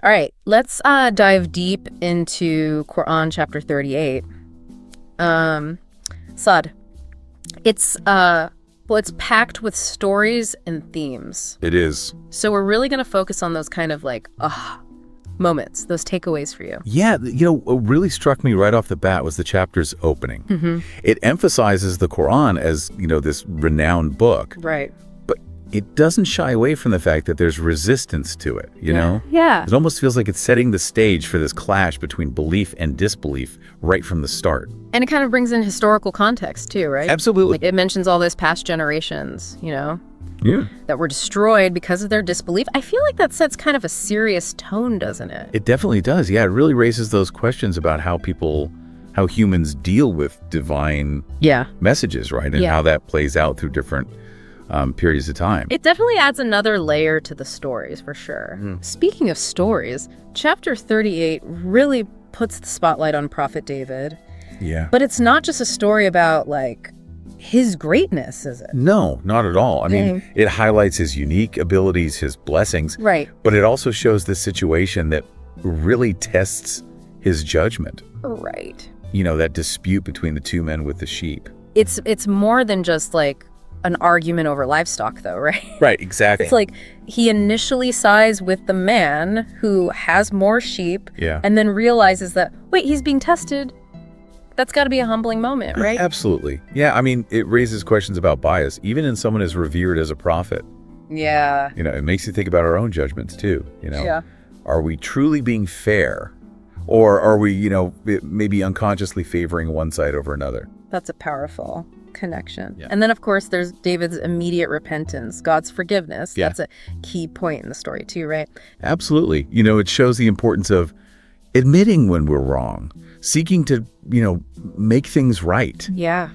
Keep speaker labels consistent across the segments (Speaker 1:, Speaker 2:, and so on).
Speaker 1: All right, let's dive deep into Quran chapter 38. Saad, it's packed with stories and themes.
Speaker 2: It is.
Speaker 1: So we're really going to focus on those kind of like moments, those takeaways for you.
Speaker 2: Yeah, what really struck me right off the bat was the chapter's opening. It emphasizes the Quran as, this renowned book.
Speaker 1: Right.
Speaker 2: But it doesn't shy away from the fact that there's resistance to it, you know?
Speaker 1: Yeah.
Speaker 2: It almost feels like it's setting the stage for this clash between belief and disbelief right from the start.
Speaker 1: And it kind of brings in historical context too, right?
Speaker 2: Absolutely.
Speaker 1: Like it mentions all those past generations,
Speaker 2: Yeah.
Speaker 1: that were destroyed because of their disbelief. I feel like that sets kind of a serious tone, doesn't it?
Speaker 2: It definitely does. Yeah, it really raises those questions about how humans deal with divine messages, right? And how that plays out through different periods of time.
Speaker 1: It definitely adds another layer to the stories, for sure. Speaking of stories, chapter 38 really puts the spotlight on Prophet David.
Speaker 2: Yeah.
Speaker 1: But it's not just a story about, like, his greatness, is it?
Speaker 2: No, not at all. I mean, it highlights his unique abilities, his blessings.
Speaker 1: Right.
Speaker 2: But it also shows this situation that really tests his judgment.
Speaker 1: Right.
Speaker 2: That dispute between the two men with the sheep.
Speaker 1: It's more than just, like, an argument over livestock, though, right?
Speaker 2: Right, exactly.
Speaker 1: It's like he initially sides with the man who has more sheep and then realizes that, wait, he's being tested. That's got to be a humbling moment, right?
Speaker 2: Absolutely. Yeah, I mean, it raises questions about bias, even in someone as revered as a prophet.
Speaker 1: Yeah.
Speaker 2: It makes you think about our own judgments, too.
Speaker 1: Yeah.
Speaker 2: Are we truly being fair? Or are we, maybe unconsciously favoring one side over another?
Speaker 1: That's a powerful connection.
Speaker 2: Yeah.
Speaker 1: And then, of course, there's David's immediate repentance, God's forgiveness.
Speaker 2: Yeah.
Speaker 1: That's a key point in the story, too, right?
Speaker 2: Absolutely. It shows the importance of admitting when we're wrong, seeking to, make things right.
Speaker 1: Yeah.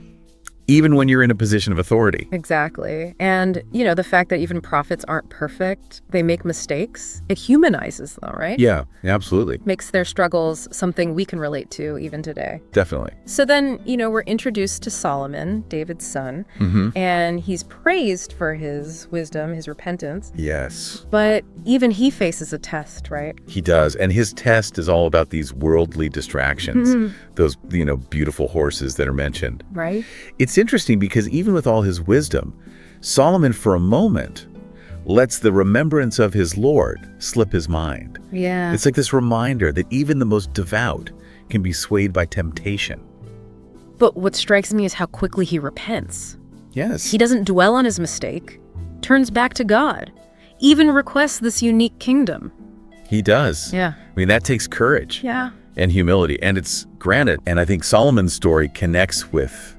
Speaker 2: Even when you're in a position of authority.
Speaker 1: Exactly. And, the fact that even prophets aren't perfect, they make mistakes, it humanizes them, right?
Speaker 2: Yeah, absolutely.
Speaker 1: Makes their struggles something we can relate to even today.
Speaker 2: Definitely.
Speaker 1: So then, we're introduced to Solomon, David's son, and he's praised for his wisdom, his repentance.
Speaker 2: Yes.
Speaker 1: But even he faces a test, right?
Speaker 2: He does. And his test is all about these worldly distractions, those, beautiful horses that are mentioned.
Speaker 1: Right.
Speaker 2: It's interesting because even with all his wisdom, Solomon for a moment lets the remembrance of his Lord slip his mind.
Speaker 1: Yeah.
Speaker 2: It's like this reminder that even the most devout can be swayed by temptation.
Speaker 1: But what strikes me is how quickly he repents.
Speaker 2: Yes.
Speaker 1: He doesn't dwell on his mistake, turns back to God, even requests this unique kingdom.
Speaker 2: He does.
Speaker 1: Yeah.
Speaker 2: I mean, that takes courage.
Speaker 1: Yeah.
Speaker 2: And humility. And it's granted. And I think Solomon's story connects with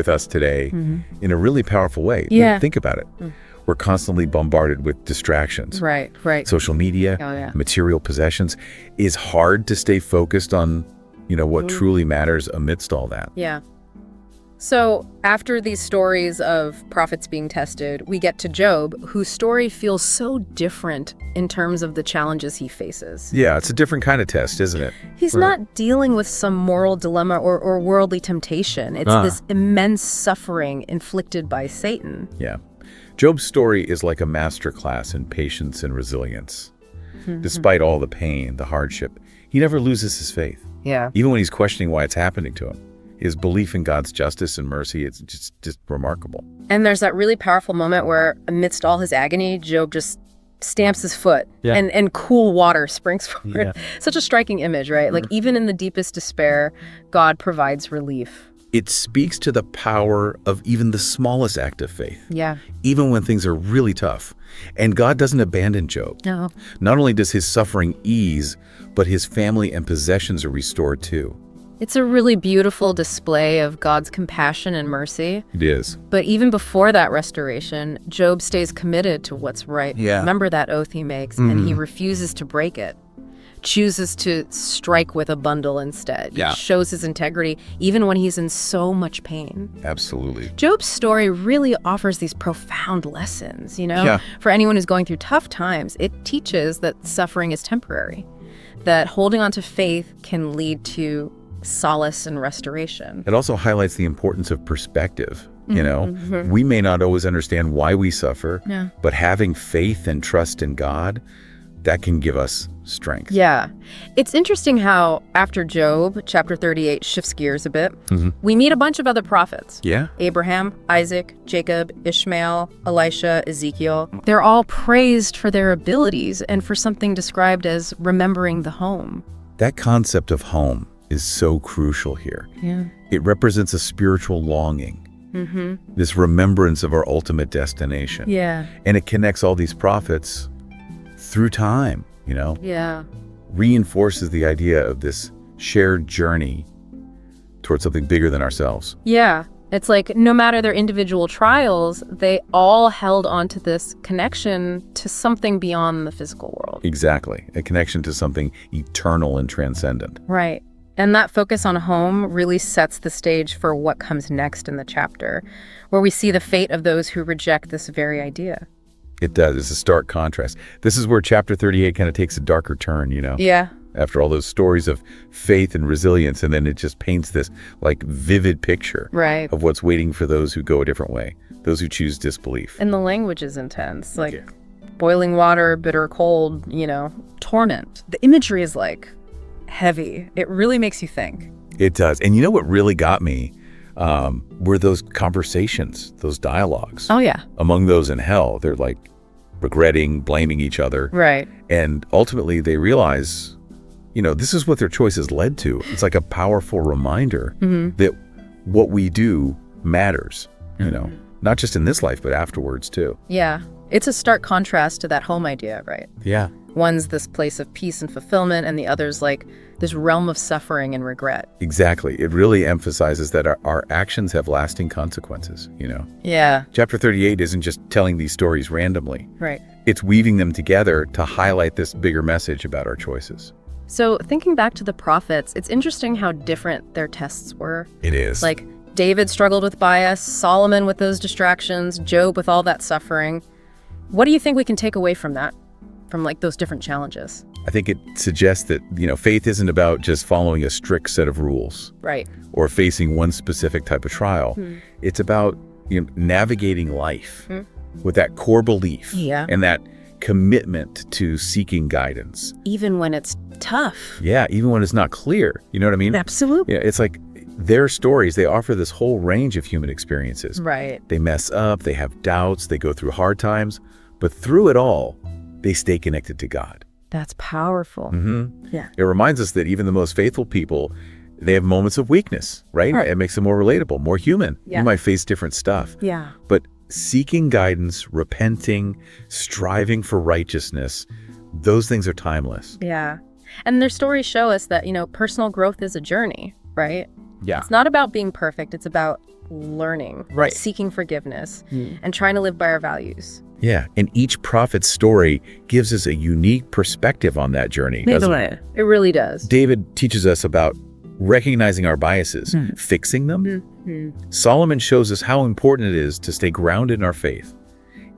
Speaker 2: us today in a really powerful way.
Speaker 1: Yeah.
Speaker 2: Think about it. We're constantly bombarded with distractions.
Speaker 1: Right.
Speaker 2: Social media, material possessions. It's hard to stay focused on, what truly matters amidst all that.
Speaker 1: Yeah. So after these stories of prophets being tested, we get to Job, whose story feels so different in terms of the challenges he faces.
Speaker 2: Yeah, it's a different kind of test, isn't it?
Speaker 1: He's not dealing with some moral dilemma or worldly temptation. It's this immense suffering inflicted by Satan.
Speaker 2: Yeah. Job's story is like a masterclass in patience and resilience. Despite all the pain, the hardship, he never loses his faith.
Speaker 1: Yeah.
Speaker 2: Even when he's questioning why it's happening to him. His belief in God's justice and mercy, it's just remarkable.
Speaker 1: And there's that really powerful moment where, amidst all his agony, Job just stamps his foot and cool water springs forward.
Speaker 2: Yeah.
Speaker 1: Such a striking image, right? Like, even in the deepest despair, God provides relief.
Speaker 2: It speaks to the power of even the smallest act of faith.
Speaker 1: Yeah.
Speaker 2: Even when things are really tough. And God doesn't abandon Job.
Speaker 1: No.
Speaker 2: Not only does his suffering ease, but his family and possessions are restored too.
Speaker 1: It's a really beautiful display of God's compassion and mercy.
Speaker 2: It is.
Speaker 1: But even before that restoration, Job stays committed to what's right.
Speaker 2: Yeah.
Speaker 1: Remember that oath he makes, and he refuses to break it. Chooses to strike with a bundle instead.
Speaker 2: Yeah.
Speaker 1: He shows his integrity even when he's in so much pain.
Speaker 2: Absolutely.
Speaker 1: Job's story really offers these profound lessons,
Speaker 2: Yeah.
Speaker 1: For anyone who's going through tough times. It teaches that suffering is temporary, that holding on to faith can lead to solace and restoration.
Speaker 2: It also highlights the importance of perspective. We may not always understand why we suffer, but having faith and trust in God that can give us strength.
Speaker 1: Yeah. It's interesting how after Job, chapter 38 shifts gears a bit. We meet a bunch of other prophets.
Speaker 2: Yeah.
Speaker 1: Abraham, Isaac, Jacob, Ishmael, Elisha, Ezekiel. They're all praised for their abilities and for something described as remembering the home.
Speaker 2: That concept of home is so crucial here.
Speaker 1: Yeah.
Speaker 2: It represents a spiritual longing, this remembrance of our ultimate destination.
Speaker 1: Yeah.
Speaker 2: And it connects all these prophets through time,
Speaker 1: Yeah.
Speaker 2: reinforces the idea of this shared journey towards something bigger than ourselves.
Speaker 1: Yeah. It's like no matter their individual trials, they all held on to this connection to something beyond the physical world.
Speaker 2: Exactly. A connection to something eternal and transcendent.
Speaker 1: Right. And that focus on home really sets the stage for what comes next in the chapter, where we see the fate of those who reject this very idea.
Speaker 2: It does. It's a stark contrast. This is where chapter 38 kind of takes a darker turn,
Speaker 1: Yeah.
Speaker 2: After all those stories of faith and resilience, and then it just paints this like vivid picture of what's waiting for those who go a different way, those who choose disbelief.
Speaker 1: And the language is intense, like boiling water, bitter cold, torment. The imagery is like heavy. It really makes you think.
Speaker 2: It does. And you know what really got me were those conversations, those dialogues.
Speaker 1: Oh, yeah.
Speaker 2: Among those in hell, they're like regretting, blaming each other.
Speaker 1: Right.
Speaker 2: And ultimately they realize, this is what their choices led to. It's like a powerful reminder that what we do matters, not just in this life, but afterwards too.
Speaker 1: Yeah. It's a stark contrast to that home idea, right?
Speaker 2: Yeah.
Speaker 1: One's this place of peace and fulfillment, and the other's like this realm of suffering and regret.
Speaker 2: Exactly. It really emphasizes that our actions have lasting consequences,
Speaker 1: Yeah.
Speaker 2: Chapter 38 isn't just telling these stories randomly.
Speaker 1: Right.
Speaker 2: It's weaving them together to highlight this bigger message about our choices.
Speaker 1: So thinking back to the prophets, it's interesting how different their tests were.
Speaker 2: It is.
Speaker 1: Like David struggled with bias, Solomon with those distractions, Job with all that suffering. What do you think we can take away from that? From like those different challenges?
Speaker 2: I think it suggests that, faith isn't about just following a strict set of rules.
Speaker 1: Right.
Speaker 2: Or facing one specific type of trial. It's about, navigating life with that core belief and that commitment to seeking guidance.
Speaker 1: Even when it's tough.
Speaker 2: Yeah, even when it's not clear. You know what I mean?
Speaker 1: Absolutely.
Speaker 2: Yeah, it's like their stories, they offer this whole range of human experiences.
Speaker 1: Right.
Speaker 2: They mess up, they have doubts, they go through hard times, but through it all, they stay connected to God.
Speaker 1: That's powerful. Yeah.
Speaker 2: It reminds us that even the most faithful people, they have moments of weakness, right? It makes them more relatable, more human.
Speaker 1: Yeah.
Speaker 2: You might face different stuff.
Speaker 1: Yeah.
Speaker 2: But seeking guidance, repenting, striving for righteousness, those things are timeless.
Speaker 1: Yeah. And their stories show us that, personal growth is a journey, right?
Speaker 2: Yeah.
Speaker 1: It's not about being perfect. It's about learning, seeking forgiveness, and trying to live by our values.
Speaker 2: Yeah, and each prophet's story gives us a unique perspective on that journey.
Speaker 1: It really does.
Speaker 2: David teaches us about recognizing our biases, fixing them. Solomon shows us how important it is to stay grounded in our faith,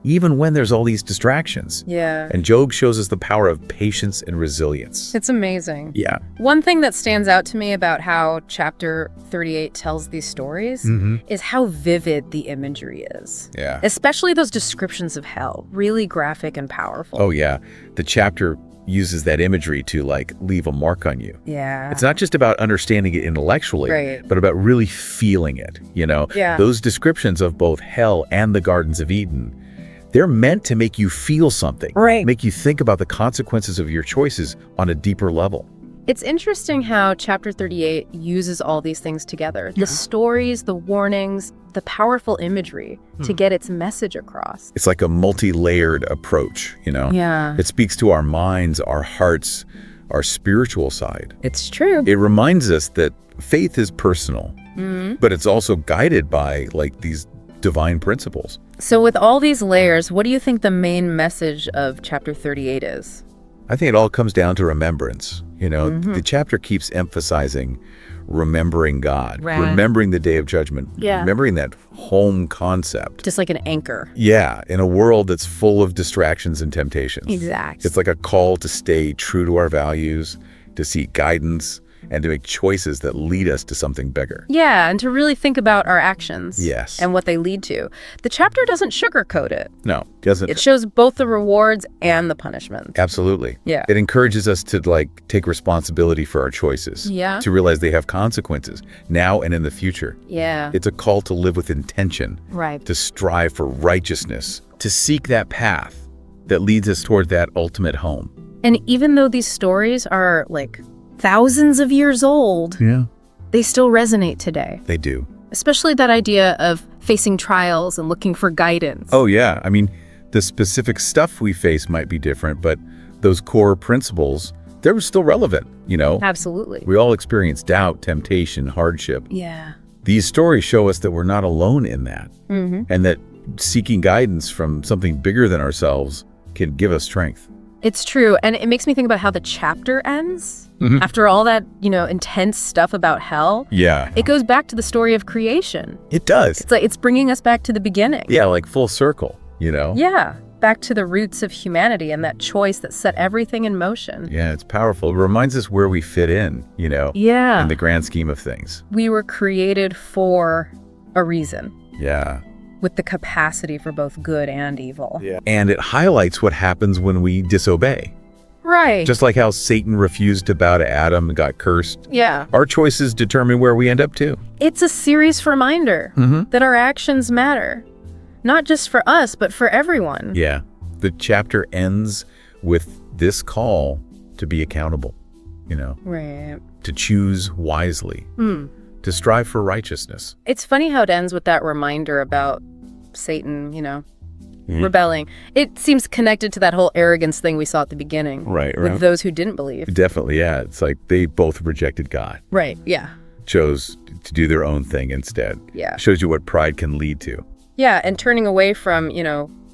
Speaker 2: even when there's all these distractions.
Speaker 1: Yeah.
Speaker 2: And Job shows us the power of patience and resilience.
Speaker 1: It's amazing.
Speaker 2: Yeah.
Speaker 1: One thing that stands out to me about how chapter 38 tells these stories is how vivid the imagery is.
Speaker 2: Yeah.
Speaker 1: Especially those descriptions of hell, really graphic and powerful.
Speaker 2: Oh, yeah. The chapter uses that imagery to leave a mark on you.
Speaker 1: Yeah.
Speaker 2: It's not just about understanding it intellectually, but about really feeling it,
Speaker 1: Yeah.
Speaker 2: Those descriptions of both hell and the Gardens of Eden, they're meant to make you feel something, make you think about the consequences of your choices on a deeper level.
Speaker 1: It's interesting how chapter 38 uses all these things together. The stories, the warnings, the powerful imagery to get its message across.
Speaker 2: It's like a multi-layered approach,
Speaker 1: Yeah.
Speaker 2: It speaks to our minds, our hearts, our spiritual side.
Speaker 1: It's true.
Speaker 2: It reminds us that faith is personal, but it's also guided by these divine principles.
Speaker 1: So with all these layers, what do you think the main message of chapter 38 is?
Speaker 2: I think it all comes down to remembrance. The chapter keeps emphasizing remembering God, remembering the day of judgment, remembering that home concept.
Speaker 1: Just like an anchor.
Speaker 2: Yeah, in a world that's full of distractions and temptations.
Speaker 1: Exactly.
Speaker 2: It's like a call to stay true to our values, to seek guidance, and to make choices that lead us to something bigger.
Speaker 1: Yeah, and to really think about our actions.
Speaker 2: Yes.
Speaker 1: And what they lead to. The chapter doesn't sugarcoat it.
Speaker 2: No, doesn't.
Speaker 1: It shows both the rewards and the punishments.
Speaker 2: Absolutely.
Speaker 1: Yeah.
Speaker 2: It encourages us to take responsibility for our choices.
Speaker 1: Yeah.
Speaker 2: To realize they have consequences now and in the future.
Speaker 1: Yeah.
Speaker 2: It's a call to live with intention.
Speaker 1: Right.
Speaker 2: To strive for righteousness, to seek that path that leads us toward that ultimate home.
Speaker 1: And even though these stories are thousands of years old, they still resonate today.
Speaker 2: They do.
Speaker 1: Especially that idea of facing trials and looking for guidance.
Speaker 2: Oh, yeah. I mean, the specific stuff we face might be different, but those core principles, they're still relevant,
Speaker 1: Absolutely.
Speaker 2: We all experience doubt, temptation, hardship.
Speaker 1: Yeah.
Speaker 2: These stories show us that we're not alone in that, and that seeking guidance from something bigger than ourselves can give us strength.
Speaker 1: It's true. And it makes me think about how the chapter ends. After all that, intense stuff about hell.
Speaker 2: Yeah.
Speaker 1: It goes back to the story of creation.
Speaker 2: It does.
Speaker 1: It's bringing us back to the beginning.
Speaker 2: Yeah, full circle,
Speaker 1: Yeah. Back to the roots of humanity and that choice that set everything in motion.
Speaker 2: Yeah, it's powerful. It reminds us where we fit in,
Speaker 1: Yeah.
Speaker 2: in the grand scheme of things.
Speaker 1: We were created for a reason.
Speaker 2: Yeah.
Speaker 1: With the capacity for both good and evil.
Speaker 2: Yeah. And it highlights what happens when we disobey.
Speaker 1: Right.
Speaker 2: Just like how Satan refused to bow to Adam and got cursed.
Speaker 1: Yeah.
Speaker 2: Our choices determine where we end up too.
Speaker 1: It's a serious reminder that our actions matter. Not just for us, but for everyone.
Speaker 2: Yeah. The chapter ends with this call to be accountable,
Speaker 1: Right.
Speaker 2: to choose wisely, to strive for righteousness.
Speaker 1: It's funny how it ends with that reminder about Satan, rebelling. It seems connected to that whole arrogance thing we saw at the beginning.
Speaker 2: Right.
Speaker 1: With those who didn't believe.
Speaker 2: Definitely, yeah. It's like they both rejected God.
Speaker 1: Right, yeah.
Speaker 2: Chose to do their own thing instead.
Speaker 1: Yeah.
Speaker 2: Shows you what pride can lead to.
Speaker 1: Yeah, and turning away from,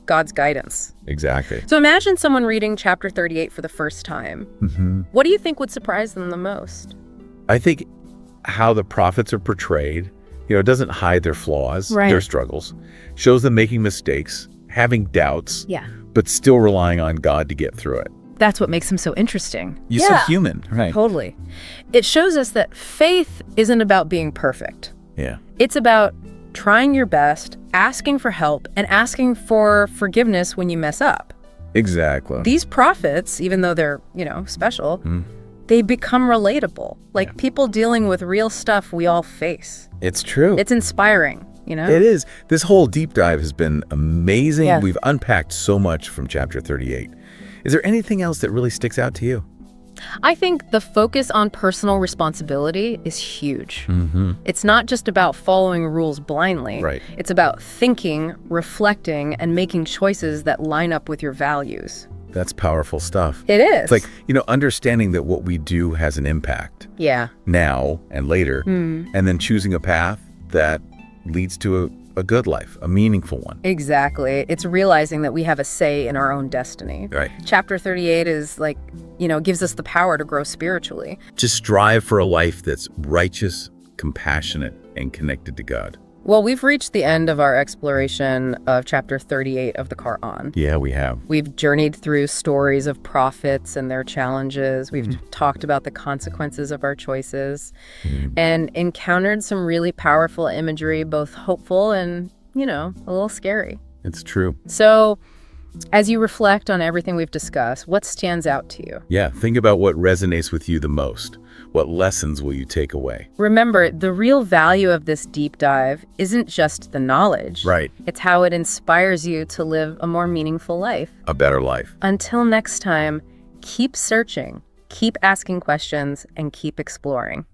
Speaker 1: God's guidance.
Speaker 2: Exactly.
Speaker 1: So imagine someone reading chapter 38 for the first time. What do you think would surprise them the most?
Speaker 2: I think how the prophets are portrayed, it doesn't hide their flaws, their struggles, shows them making mistakes, having doubts, but still relying on God to get through it.
Speaker 1: That's what makes him so interesting.
Speaker 2: You're so human, right?
Speaker 1: Totally. It shows us that faith isn't about being perfect.
Speaker 2: Yeah.
Speaker 1: It's about trying your best, asking for help, and asking for forgiveness when you mess up.
Speaker 2: Exactly.
Speaker 1: These prophets, even though they're, special, they become relatable. People dealing with real stuff we all face.
Speaker 2: It's true.
Speaker 1: It's inspiring, It
Speaker 2: is. This whole deep dive has been amazing.
Speaker 1: Yeah.
Speaker 2: We've unpacked so much from chapter 38. Is there anything else that really sticks out to you?
Speaker 1: I think the focus on personal responsibility is huge. It's not just about following rules blindly.
Speaker 2: Right.
Speaker 1: It's about thinking, reflecting, and making choices that line up with your values.
Speaker 2: That's powerful stuff.
Speaker 1: It is.
Speaker 2: It's understanding that what we do has an impact.
Speaker 1: Yeah.
Speaker 2: Now and later, and then choosing a path that leads to a good life, a meaningful one.
Speaker 1: Exactly. It's realizing that we have a say in our own destiny.
Speaker 2: Right.
Speaker 1: Chapter 38 is gives us the power to grow spiritually.
Speaker 2: To strive for a life that's righteous, compassionate, and connected to God.
Speaker 1: Well, we've reached the end of our exploration of chapter 38 of the Quran.
Speaker 2: Yeah, we have.
Speaker 1: We've journeyed through stories of prophets and their challenges. We've talked about the consequences of our choices and encountered some really powerful imagery, both hopeful and, a little scary.
Speaker 2: It's true.
Speaker 1: So as you reflect on everything we've discussed, what stands out to you?
Speaker 2: Yeah, think about what resonates with you the most. What lessons will you take away?
Speaker 1: Remember, the real value of this deep dive isn't just the knowledge.
Speaker 2: Right.
Speaker 1: It's how it inspires you to live a more meaningful life.
Speaker 2: A better life.
Speaker 1: Until next time, keep searching, keep asking questions, and keep exploring.